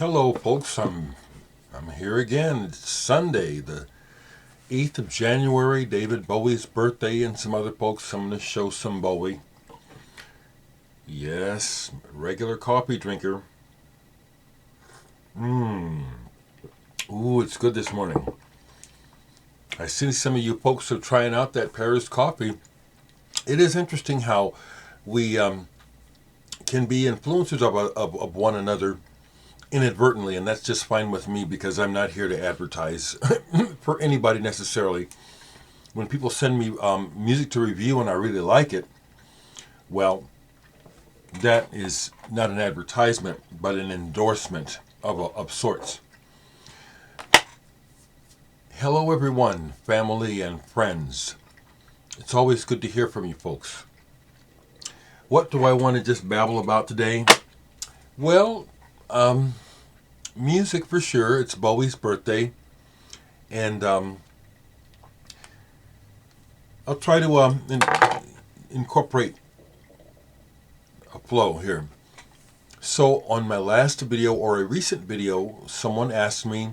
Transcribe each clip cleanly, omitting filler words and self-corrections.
Hello, folks. I'm here again. It's Sunday, the 8th of January, David Bowie's birthday, and some other folks. I'm going to show some Bowie. Yes, regular coffee drinker. Ooh, it's good this morning. I see some of you folks are trying out that Paris coffee. It is interesting how we can be influencers of one another inadvertently, and that's just fine with me because I'm not here to advertise for anybody necessarily. When people send me music to review and I really like it, well, that is not an advertisement but an endorsement of sorts. Hello everyone, family and friends. It's always good to hear from you folks. What do I want to just babble about today? Well, music for sure. It's Bowie's birthday, and I'll try to incorporate a flow here. So on my last video or a recent video, someone asked me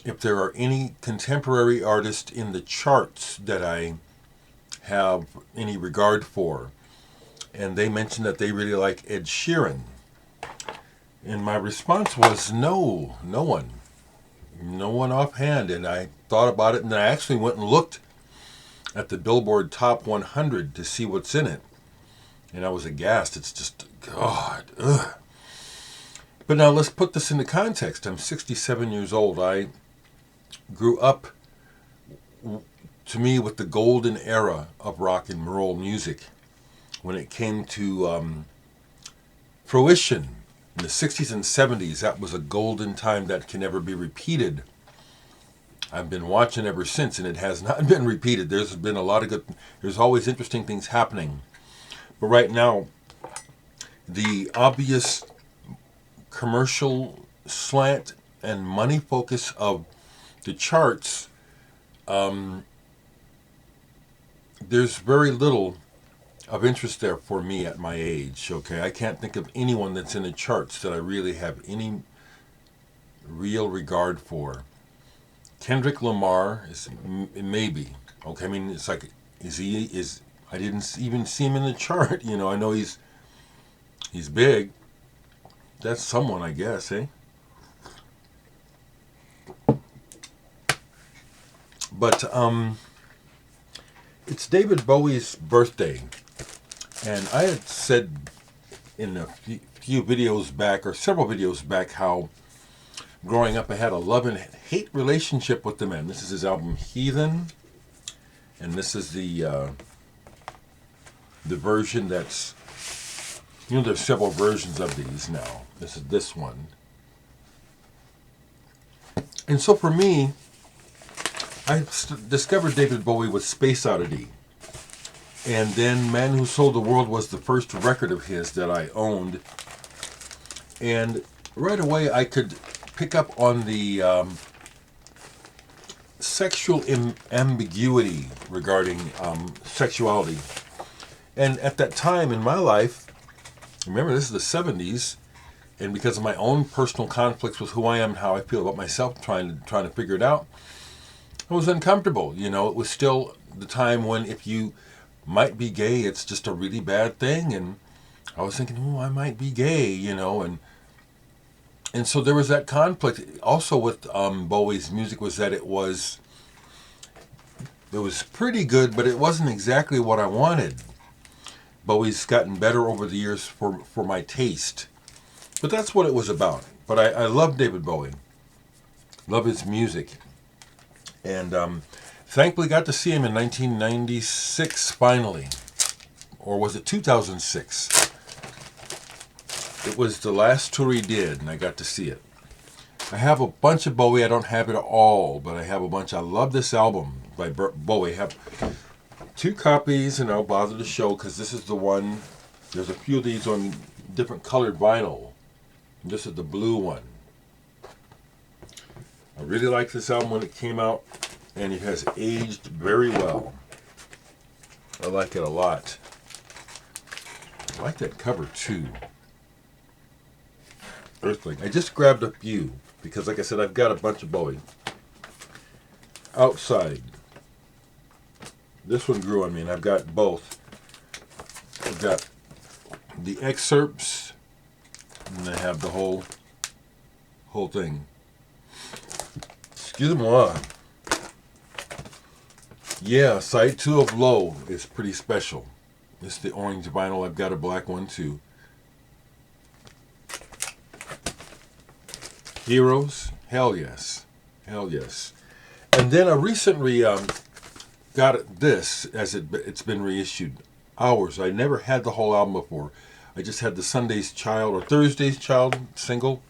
if there are any contemporary artists in the charts that I have any regard for, and they mentioned that they really like Ed Sheeran. And my response was no one offhand. And I thought about it, and I actually went and looked at the Billboard Top 100 to see what's in it. And I was aghast. It's just, God, ugh. But now let's put this into context. I'm 67 years old. I grew up, to me, with the golden era of rock and roll music. When it came to fruition, in the 60s and 70s, that was a golden time that can never be repeated. I've been watching ever since, and it has not been repeated. There's been a lot of good, there's always interesting things happening. But right now, the obvious commercial slant and money focus of the charts, there's very little of interest there for me at my age. Okay, I can't think of anyone that's in the charts that I really have any real regard for. Kendrick Lamar is maybe okay. I mean, it's like I didn't even see him in the chart. You know, I know he's big. That's someone, I guess, eh? But it's David Bowie's birthday. And I had said in a few videos back, or several videos back, how growing up I had a love and hate relationship with the man. This is his album Heathen, and this is the version that's, there's several versions of these now. This is this one. And so for me, I discovered David Bowie with Space Oddity. And then Man Who Sold the World was the first record of his that I owned. And right away I could pick up on the sexual ambiguity regarding sexuality. And at that time in my life, remember this is the 70s, and because of my own personal conflicts with who I am and how I feel about myself, trying to figure it out, I was uncomfortable. You know, it was still the time when if you might be gay, it's just a really bad thing. And I was thinking, oh, I might be gay, and so there was that conflict. Also with Bowie's music was that it was pretty good, but it wasn't exactly what I wanted. Bowie's gotten better over the years for my taste. But that's what it was about. But I love David Bowie. Love his music. And thankfully got to see him in 1996 finally. Or was it 2006? It was the last tour he did, and I got to see it. I have a bunch of Bowie. I don't have it all, but I have a bunch. I love this album by Bowie. I have 2 copies, and I'll bother to show because this is the one. There's a few of these on different colored vinyl. And this is the blue one. I really liked this album when it came out, and it has aged very well. I like it a lot. I like that cover too. Earthling. I just grabbed a few because, like I said, I've got a bunch of Bowie. Outside. This one grew on me, and I've got both. I've got the excerpts, and I have the whole thing. Excuse-moi. Yeah, side 2 of Low is pretty special. It's the orange vinyl. I've got a black one too. Heroes? Hell yes. Hell yes. And then I recently got this as it's been reissued. Hours. I never had the whole album before. I just had the Sunday's Child or Thursday's Child single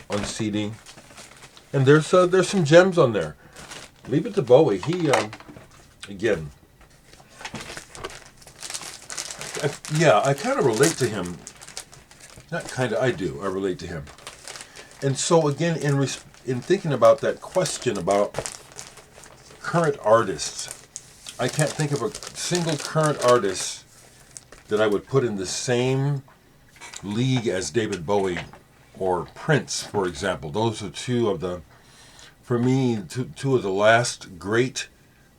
on CD. And there's some gems on there. Leave it to Bowie. He, again, I kind of relate to him. Not kind of, I do. I relate to him. And so again, in thinking about that question about current artists, I can't think of a single current artist that I would put in the same league as David Bowie or Prince, for example. Those are two of the, for me, two of the last great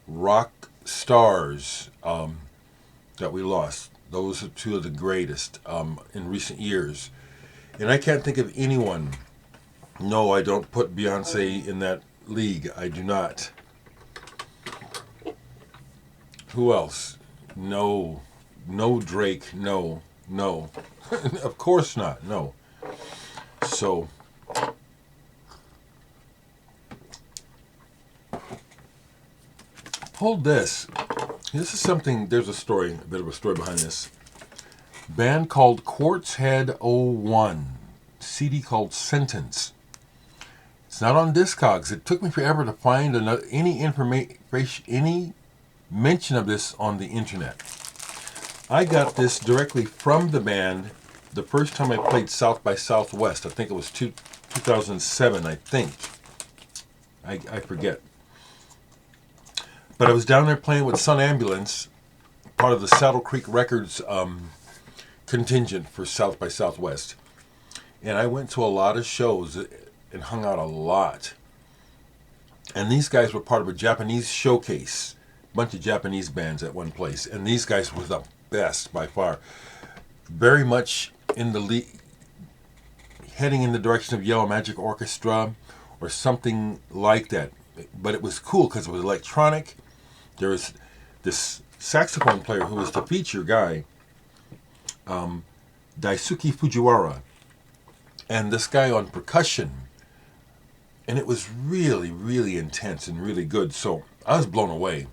rock stars that we lost. Those are two of the greatest in recent years. And I can't think of anyone. No, I don't put Beyonce in that league. I do not. Who else? No. No Drake. No. Of course not. No. So, hold this. This is something, there's a story, a bit of a story behind this. Band called Quartz-Head 01. CD called Sen-tence. It's not on Discogs. It took me forever to find any information, any mention of this on the internet. I got this directly from the band the first time I played South by Southwest. I think it was 2007, I think. I forget. But I was down there playing with Sun Ambulance, part of the Saddle Creek Records contingent for South by Southwest. And I went to a lot of shows and hung out a lot. And these guys were part of a Japanese showcase. A bunch of Japanese bands at one place. And these guys were the best by far. Very much in the heading in the direction of Yellow Magic Orchestra or something like that. But it was cool because it was electronic. There was this saxophone player who was the feature guy, Daisuke Fujiwara, and this guy on percussion. And it was really, really intense and really good. So I was blown away.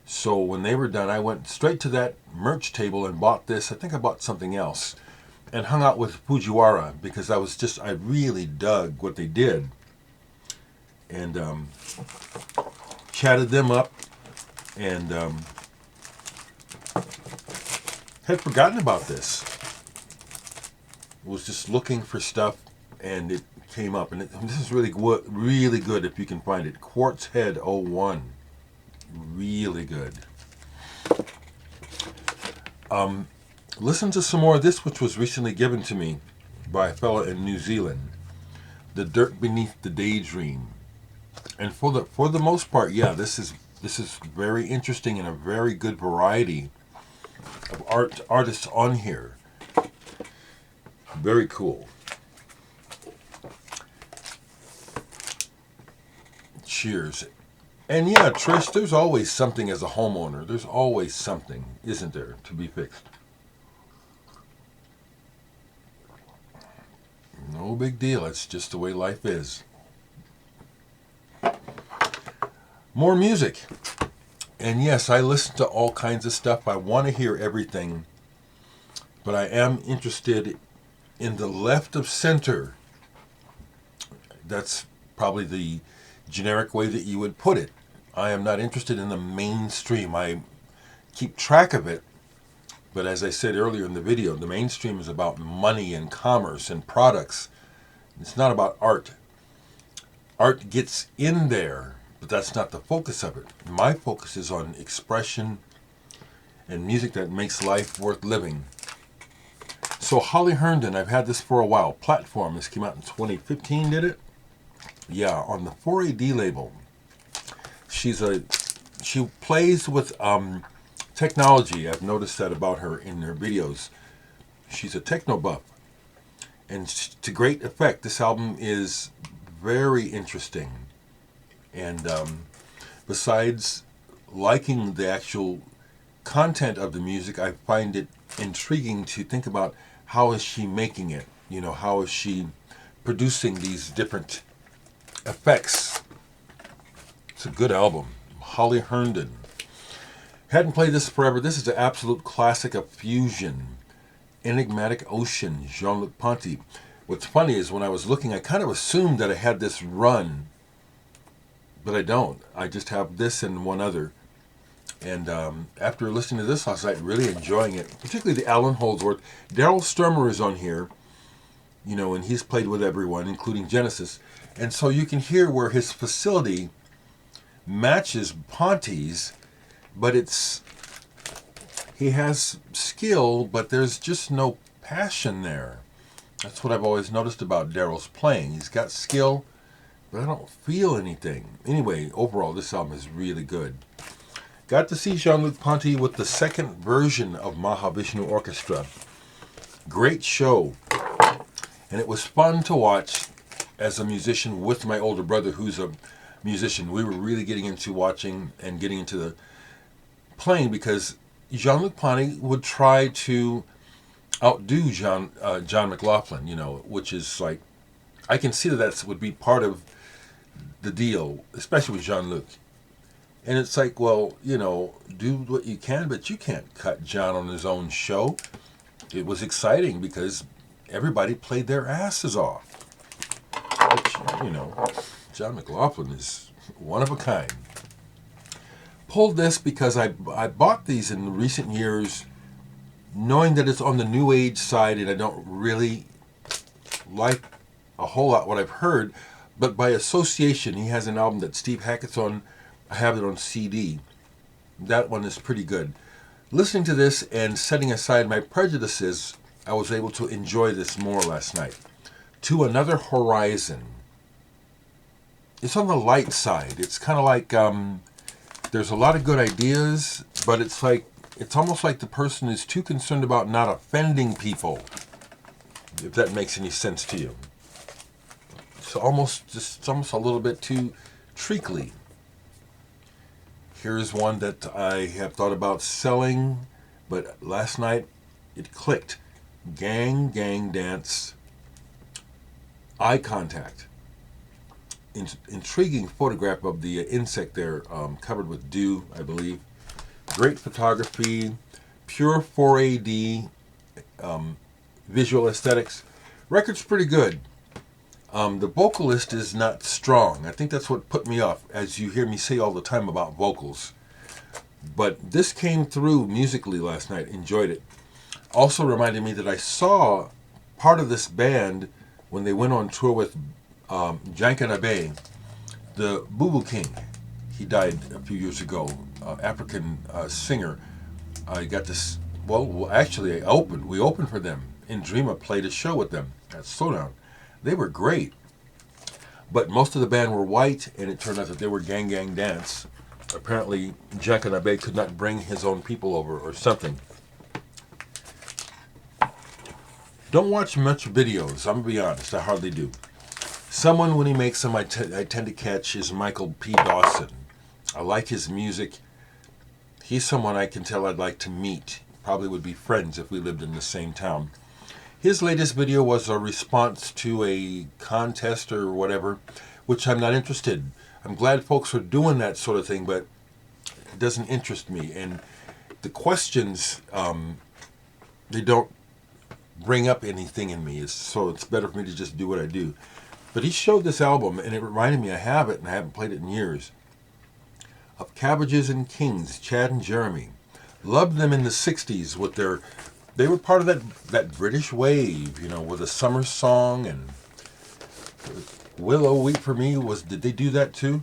So when they were done, I went straight to that merch table and bought this. I think I bought something else. And hung out with Fujiwara because I really dug what they did. And chatted them up. And had forgotten about this. Was just looking for stuff and it came up. And this is really good if you can find it. Quartz-Head 01. Really good. Listen to some more of this, which was recently given to me by a fella in New Zealand. The Dirt Beneath the Daydream. And for the most part, yeah, this is very interesting and a very good variety of artists on here. Very cool. Cheers. And yeah, Trish, there's always something as a homeowner. There's always something, isn't there, to be fixed. No big deal. It's just the way life is. More music. And yes, I listen to all kinds of stuff. I want to hear everything. But I am interested in the left of center. That's probably the generic way that you would put it. I am not interested in the mainstream. I keep track of it. But as I said earlier in the video, the mainstream is about money and commerce and products. It's not about art. Art gets in there, but that's not the focus of it. My focus is on expression and music that makes life worth living. So Holly Herndon, I've had this for a while. Platform, this came out in 2015, did it? Yeah, on the 4AD label. She plays with technology. I've noticed that about her in her videos. She's a techno buff. And to great effect, this album is very interesting. And besides liking the actual content of the music, I find it intriguing to think about how is she making it? You know, how is she producing these different effects? It's a good album. Holly Herndon. Hadn't played this forever. This is an absolute classic of fusion. Enigmatic Ocean, Jean-Luc Ponty. What's funny is when I was looking, I kind of assumed that I had this run, but I don't. I just have this and one other. And after listening to this last night, really enjoying it, particularly the Alan Holdsworth. Daryl Sturmer is on here, you know, and he's played with everyone, including Genesis. And so you can hear where his facility matches Ponty's, but he has skill, but there's just no passion there. That's what I've always noticed about Daryl's playing. He's got skill, but I don't feel anything. Anyway, overall, this album is really good. Got to see Jean-Luc Ponty with the second version of Mahavishnu Orchestra. Great show. And it was fun to watch as a musician with my older brother, who's a musician. We were really getting into watching and getting into the playing because Jean-Luc Ponty would try to outdo John McLaughlin, you know, which is like, I can see that would be part of the deal, especially with Jean-Luc. And it's like, well, you know, do what you can, but you can't cut John on his own show. It was exciting because everybody played their asses off. Which, you know, John McLaughlin is one of a kind. Pulled this because I bought these in recent years knowing that it's on the New Age side and I don't really like a whole lot what I've heard, but by association, he has an album that Steve Hackett's on. I have it on CD. That one is pretty good. Listening to this and setting aside my prejudices, I was able to enjoy this more last night. To Another Horizon. It's on the light side. It's kind of like there's a lot of good ideas, but it's almost like the person is too concerned about not offending people, if that makes any sense to you. It's almost a little bit too treacly. Here's one that I have thought about selling, but last night it clicked. Gang Dance, Eye Contact. Intriguing photograph of the insect there, covered with dew, I believe. Great photography, pure 4AD, visual aesthetics. Record's pretty good. The vocalist is not strong. I think that's what put me off, as you hear me say all the time about vocals. But this came through musically last night. Enjoyed it. Also reminded me that I saw part of this band when they went on tour with Jankanabe, the Boo Boo King. He died a few years ago. African singer. I got this. Well, actually, we opened for them. Indrima played a show with them at Slowdown. They were great, but most of the band were white, and it turned out that they were Gang Dance. Apparently, Jankanabe could not bring his own people over or something. Don't watch much videos, I'm going to be honest, I hardly do. Someone, when he makes them, I tend to catch is Michael P. Dawson. I like his music. He's someone I can tell I'd like to meet. Probably would be friends if we lived in the same town. His latest video was a response to a contest or whatever, which I'm not interested. I'm glad folks are doing that sort of thing, but it doesn't interest me. And the questions, they don't bring up anything in me, so it's better for me to just do what I do. But he showed this album, and it reminded me, I have it, and I haven't played it in years, of Cabbages and Kings, Chad and Jeremy. Loved them in the 60s with their... They were part of that British wave, you know, with a summer song, and Willow Weep for Me did they do that too?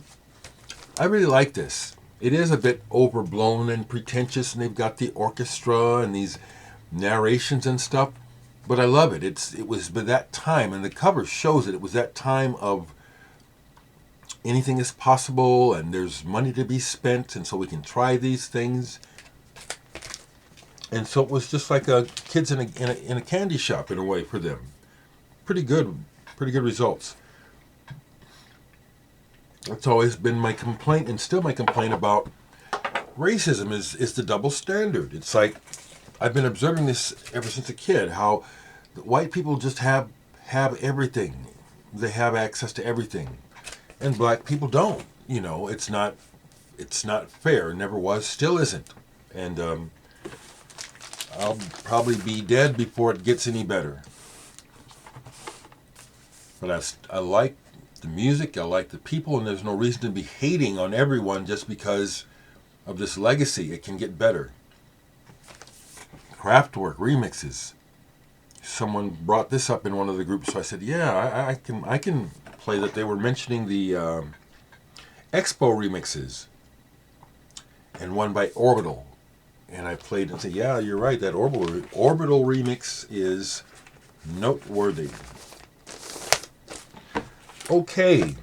I really like this. It is a bit overblown and pretentious, and they've got the orchestra and these narrations and stuff. But I love it. It was by that time, and the cover shows it. It was that time of anything is possible, and there's money to be spent, and so we can try these things. And so it was just like kids in a candy shop in a way for them. Pretty good results. It's always been my complaint, and still my complaint about racism is the double standard. It's like I've been observing this ever since a kid. How white people just have everything. They have access to everything, and black people don't. You know, it's not fair. Never was, still isn't. And I'll probably be dead before it gets any better. But I like the music, I like the people, and there's no reason to be hating on everyone just because of this legacy. It can get better. Kraftwerk, Remixes. Someone brought this up in one of the groups, so I said, yeah, I can play that. They were mentioning the Expo remixes and one by Orbital. And I played and said, yeah, you're right, that Orbital remix is noteworthy. Okay,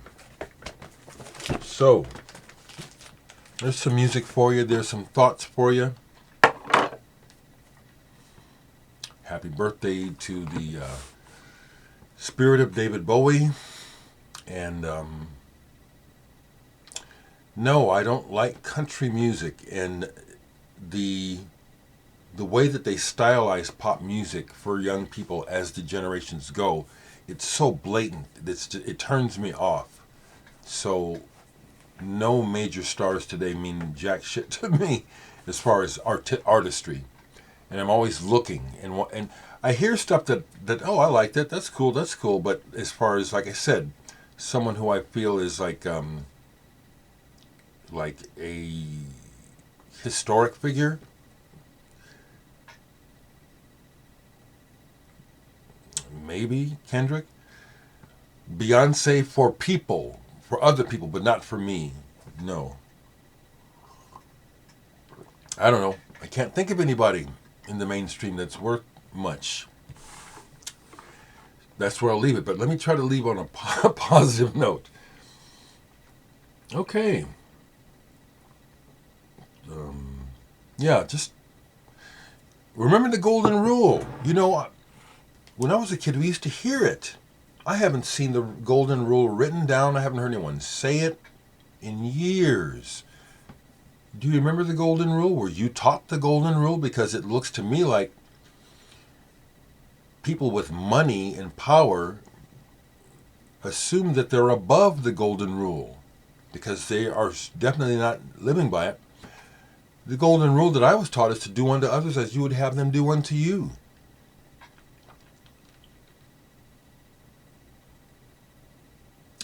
so there's some music for you, there's some thoughts for you. Happy birthday to the spirit of David Bowie. And no, I don't like country music, and the way that they stylize pop music for young people as the generations go, it's so blatant. It turns me off. So no major stars today mean jack shit to me as far as artistry. And I'm always looking, and I hear stuff that oh, I like that. That's cool. But as far as, like I said, someone who I feel is like a historic figure, maybe Kendrick, Beyonce for other people, but not for me. No, I don't know. I can't think of anybody in the mainstream that's worth much. That's where I'll leave it, but let me try to leave on a positive note. Okay. Yeah, just remember the golden rule. You know, when I was a kid, we used to hear it. I haven't seen the golden rule written down. I haven't heard anyone say it in years. Do you remember the golden rule? Were you taught the golden rule? Because it looks to me like people with money and power assume that they're above the golden rule because they are definitely not living by it. The golden rule that I was taught is to do unto others as you would have them do unto you.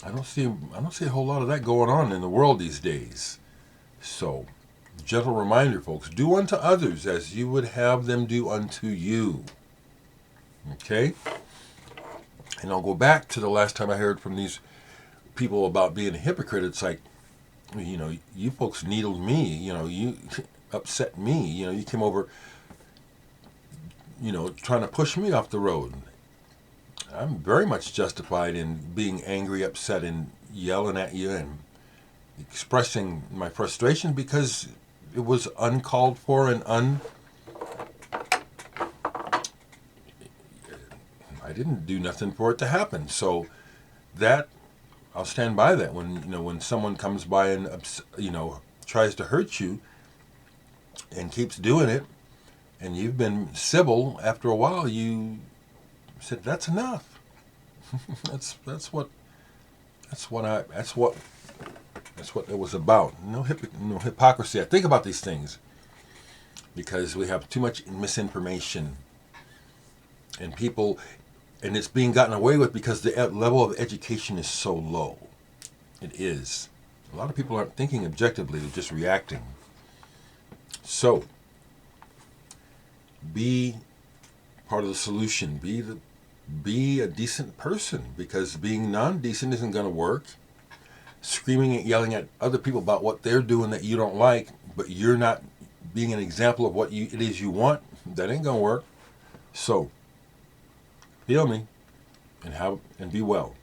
I don't see a whole lot of that going on in the world these days. So, gentle reminder, folks, do unto others as you would have them do unto you. Okay? And I'll go back to the last time I heard from these people about being a hypocrite. It's like, you know, you folks needled me, you know, you upset me, you know, you came over, you know, trying to push me off the road. I'm very much justified in being angry, upset, and yelling at you and expressing my frustration because it was uncalled for and I didn't do nothing for it to happen. So that I'll stand by that. When someone comes by and tries to hurt you and keeps doing it, and you've been civil, after a while you said that's enough. that's what it was about. No hypocrisy. I think about these things because we have too much misinformation, and it's being gotten away with because the level of education is so low. It is. A lot of people aren't thinking objectively; they're just reacting. So, be part of the solution. Be a decent person, because being non-decent isn't going to work. Screaming and yelling at other people about what they're doing that you don't like, but you're not being an example of what it is you want, that ain't going to work. So, Feel me, and be well.